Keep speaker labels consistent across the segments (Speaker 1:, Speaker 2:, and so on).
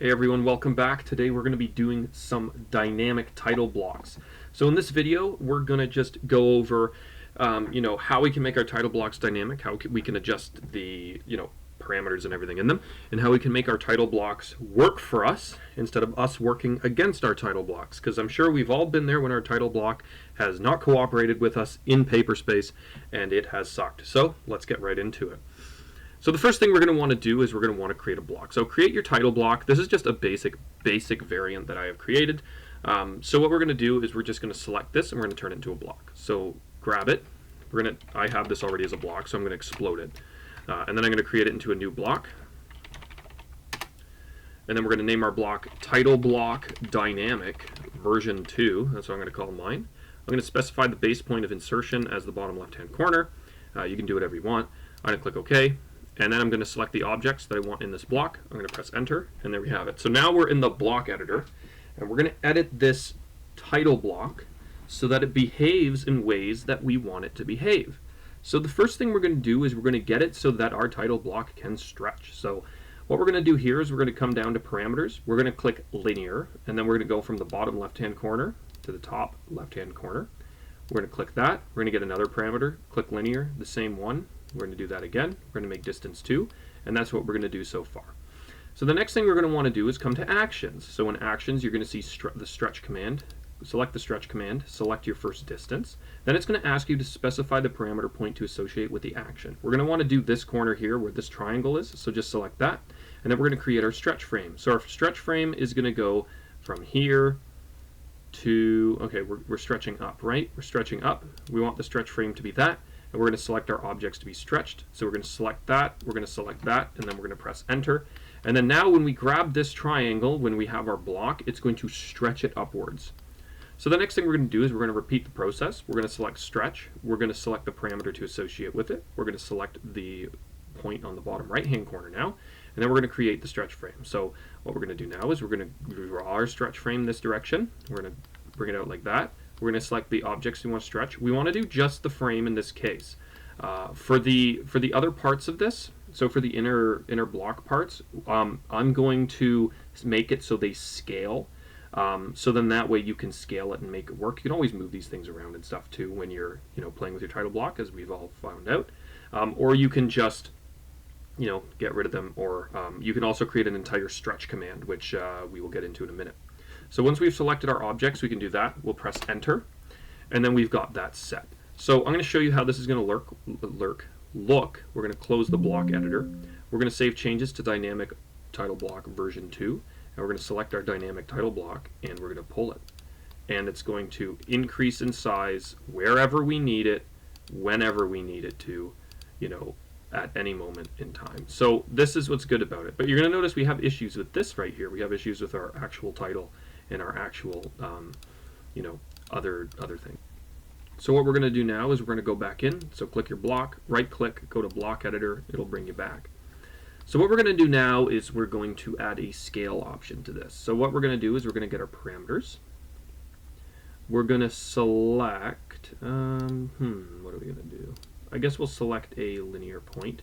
Speaker 1: Hey everyone, welcome back. Today we're going to be doing some dynamic title blocks. So in this video, we're going to just go over, how we can make our title blocks dynamic, how we can adjust the, parameters and everything in them, and how we can make our title blocks work for us instead of us working against our title blocks. Because I'm sure we've all been there when our title block has not cooperated with us in Paperspace and it has sucked. So let's get right into it. So the first thing we're going to want to do is we're going to want to create a block. So create your title block. This is just a basic variant that I have created. So what we're going to do is we're just going to select this and we're going to turn it into a block. So grab it. I have this already as a block, so I'm going to explode it. And then I'm going to create it into a new block. And then we're going to name our block Titleblock Dynamic version 2. That's what I'm going to call mine. I'm going to specify the base point of insertion as the bottom left-hand corner. You can do whatever you want. I'm going to click OK. And then I'm going to select the objects that I want in this block. I'm going to press enter, and there we have it. So now we're in the block editor, and we're going to edit this title block so that it behaves in ways that we want it to behave. So the first thing we're going to do is we're going to get it so that our title block can stretch. So what we're going to do here is we're going to come down to parameters. We're going to click linear, and then we're going to go from the bottom left-hand corner to the top left-hand corner. We're going to click that. We're going to get another parameter, click linear, the same one. We're going to do that again. We're going to make distance 2, and that's what we're going to do so far. So the next thing we're going to want to do is come to actions. So in actions, you're going to see the stretch command. Select the stretch command, select your first distance. Then it's going to ask you to specify the parameter point to associate with the action. We're going to want to do this corner here where this triangle is, so just select that. And then we're going to create our stretch frame. So our stretch frame is going to go from here to, okay, we're stretching up, right? We're stretching up. We want the stretch frame to be that. And we're going to select our objects to be stretched. So we're going to select that, we're going to select that, and then we're going to press enter. And then now when we grab this triangle, when we have our block, it's going to stretch it upwards. So the next thing we're going to do is we're going to repeat the process. We're going to select stretch. We're going to select the parameter to associate with it. We're going to select the point on the bottom right-hand corner now. And then we're going to create the stretch frame. So what we're going to do now is we're going to draw our stretch frame this direction. We're going to bring it out like that. We're going to select the objects we want to stretch. We want to do just the frame in this case. For the other parts of this, so for the inner block parts, I'm going to make it so they scale. So then that way you can scale it and make it work. You can always move these things around and stuff too when you're playing with your title block, as we've all found out. Or you can just get rid of them, or you can also create an entire stretch command, which we will get into in a minute. So once we've selected our objects, we can do that. We'll press enter, and then we've got that set. So I'm going to show you how this is going to look. We're going to close the block editor. We're going to save changes to dynamic title block version 2, and we're going to select our dynamic title block, and we're going to pull it. And it's going to increase in size wherever we need it, whenever we need it to, at any moment in time. So this is what's good about it. But you're going to notice we have issues with this right here. We have issues with our actual title and our actual, other thing. So what we're going to do now is we're going to go back in. So click your block, right click, go to block editor. It'll bring you back. So what we're going to do now is we're going to add a scale option to this. So what we're going to do is we're going to get our parameters. We're going to select, what are we going to do? I guess we'll select a linear point,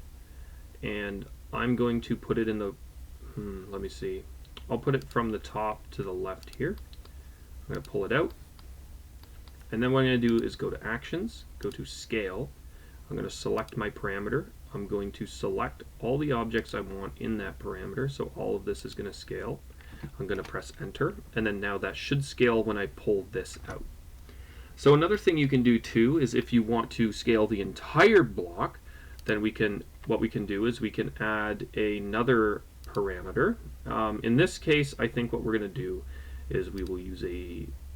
Speaker 1: and I'm going to put it in the, let me see, I'll put it from the top to the left here. I'm going to pull it out, and then what I'm going to do is go to actions, go to scale. I'm going to select my parameter. I'm going to select all the objects I want in that parameter, so all of this is going to scale. I'm going to press enter, and then now that should scale when I pull this out. So another thing you can do too is if you want to scale the entire block, then what we can do is we can add another parameter. In this case, I think what we're going to do is we will use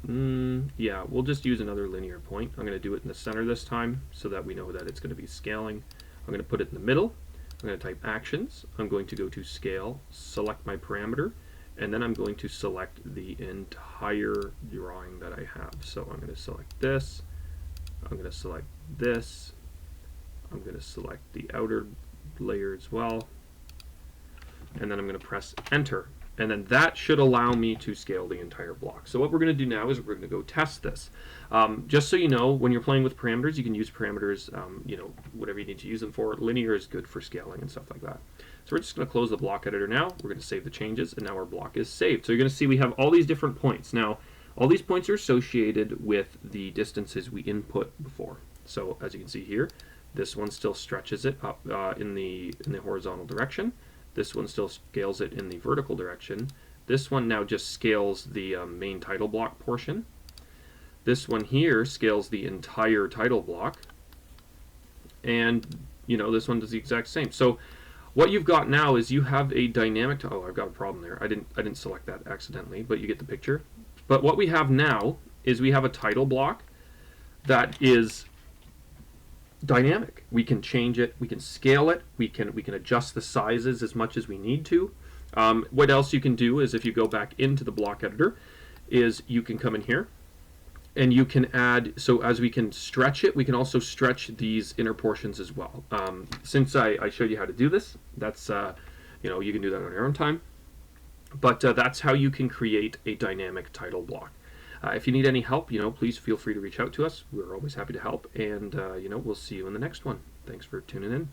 Speaker 1: we'll just use another linear point. I'm going to do it in the center this time so that we know that it's going to be scaling. I'm going to put it in the middle. I'm going to type actions. I'm going to go to scale, select my parameter, and then I'm going to select the entire drawing that I have. So I'm going to select this, I'm going to select this, I'm going to select the outer layer as well, and then I'm going to press enter. And then that should allow me to scale the entire block. So what we're going to do now is we're going to go test this. Just so you know, when you're playing with parameters, you can use parameters, whatever you need to use them for. Linear is good for scaling and stuff like that. So we're just going to close the block editor now. We're going to save the changes, and now our block is saved. So you're going to see we have all these different points. Now, all these points are associated with the distances we input before. So as you can see here, this one still stretches it up in the horizontal direction. This one still scales it in the vertical direction. This one now just scales the main title block portion. This one here scales the entire title block. And this one does the exact same. So what you've got now is you have a dynamic. Oh, I've got a problem there. I didn't select that accidentally, but you get the picture. But what we have now is we have a title block that is dynamic. We can change it, we can scale it, we can adjust the sizes as much as we need to. What else you can do is, if you go back into the block editor, is you can come in here and you can add, so as we can stretch it, we can also stretch these inner portions as well. Since I showed you how to do this, that's you can do that on your own time, but that's how you can create a dynamic title block. If you need any help, please feel free to reach out to us. We're always happy to help, and we'll see you in the next one. Thanks for tuning in.